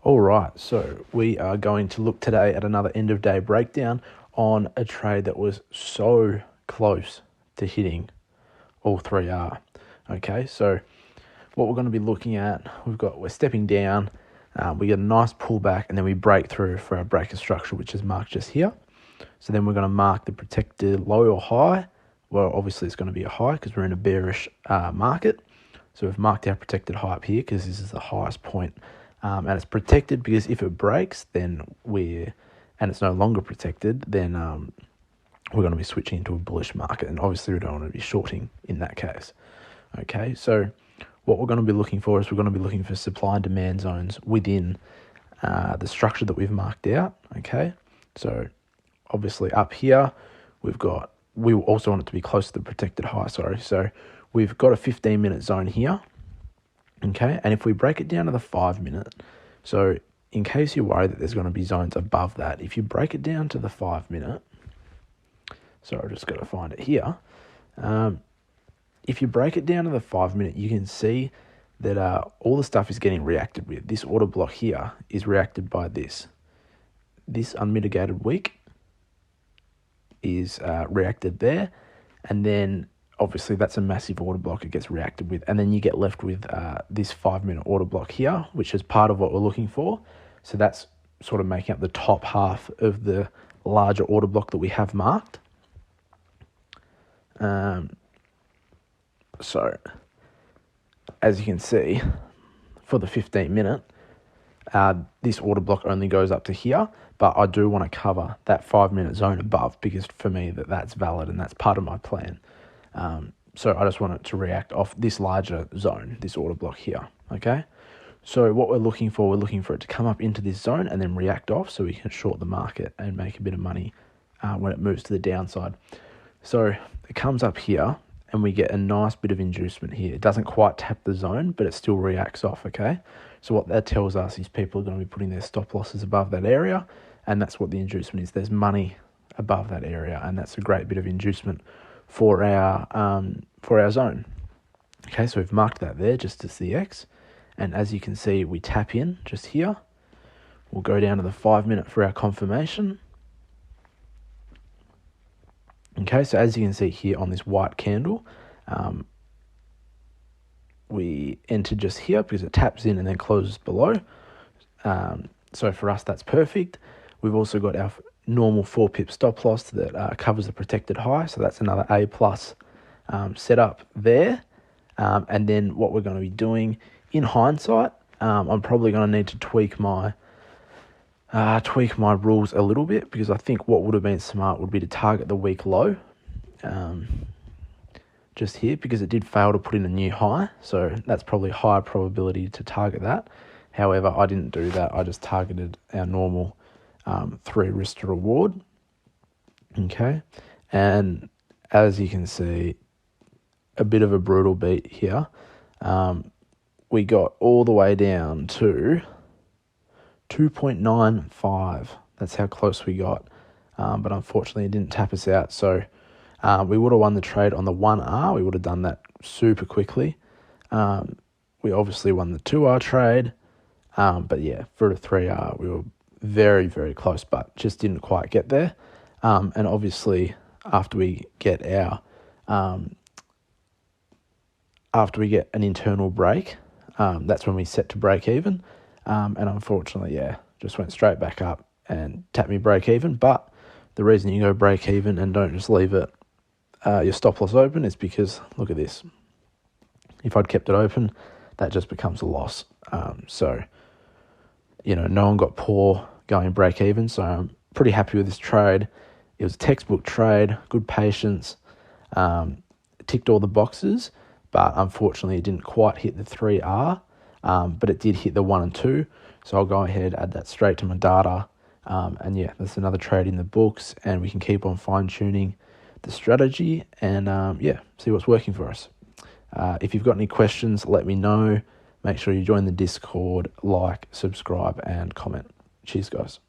All right, so we are going to look today at another end of day breakdown on a trade that was so close to hitting all 3R. Okay, so what we're going to be looking at, we're stepping down, we get a nice pullback, and then we break through for our breaker structure, which is marked just here. So then we're going to mark the protected low or high. Well, obviously it's going to be a high because we're in a bearish market. So we've marked our protected high up here because this is the highest point. And it's protected because if it breaks, and it's no longer protected, then we're going to be switching into a bullish market. And obviously we don't want to be shorting in that case. Okay, so what we're going to be looking for is we're going to be looking for supply and demand zones within the structure that we've marked out. Okay, so obviously up here, we also want it to be close to the protected high, So we've got a 15-minute zone here. Okay, and if we break it down to the 5-minute, so in case you're worried that there's going to be zones above that, if you break it down to the 5-minute, so I've just got to find it here. If you break it down to the 5-minute, you can see that all the stuff is getting reacted with. This order block here is reacted by this. This unmitigated weak is reacted there, and then obviously that's a massive order block it gets reacted with, and then you get left with this 5-minute order block here, which is part of what we're looking for. So that's sort of making up the top half of the larger order block that we have marked. So as you can see, for the 15-minute, this order block only goes up to here, but I do want to cover that 5-minute zone above because for me that's valid and that's part of my plan. So I just want it to react off this larger zone, this order block here, okay? So what we're looking for it to come up into this zone and then react off so we can short the market and make a bit of money when it moves to the downside. So it comes up here and we get a nice bit of inducement here. It doesn't quite tap the zone, but it still reacts off, okay? So what that tells us is people are going to be putting their stop losses above that area, and that's what the inducement is. There's money above that area, and that's a great bit of inducement for our zone. Okay, so we've marked that there just as the X, and as you can see, we tap in just here. We'll go down to the 5-minute for our confirmation. Okay, so as you can see here on this white candle, we enter just here because it taps in and then closes below. So for us, that's perfect. We've also got our normal 4-pip stop loss that covers the protected high. So that's another A+ setup there. And then what we're going to be doing in hindsight, I'm probably going to need to tweak my rules a little bit, because I think what would have been smart would be to target the week low just here, because it did fail to put in a new high. So that's probably higher probability to target that. However, I didn't do that. I just targeted our normal 3 risk to reward. Okay. And as you can see, a bit of a brutal beat here. We got all the way down to 2.95. That's how close we got. But unfortunately, it didn't tap us out. So we would have won the trade on the 1R. We would have done that super quickly. We obviously won the 2R trade. But yeah, for the 3R, we were very, very close, but just didn't quite get there. And obviously, after we get an internal break, that's when we set to break even. And unfortunately, just went straight back up and tapped me break even. But the reason you go break even and don't just leave it your stop loss open is because, look at this. If I'd kept it open, that just becomes a loss. So no one got poor going break even. So I'm pretty happy with this trade. It was a textbook trade, good patience, ticked all the boxes, but unfortunately it didn't quite hit the 3R. But it did hit the 1 and 2, so I'll go ahead, add that straight to my data, and that's another trade in the books, and we can keep on fine-tuning the strategy and see what's working for us. If you've got any questions, let me know. Make sure you join the Discord, like, subscribe, and comment. Cheers, guys.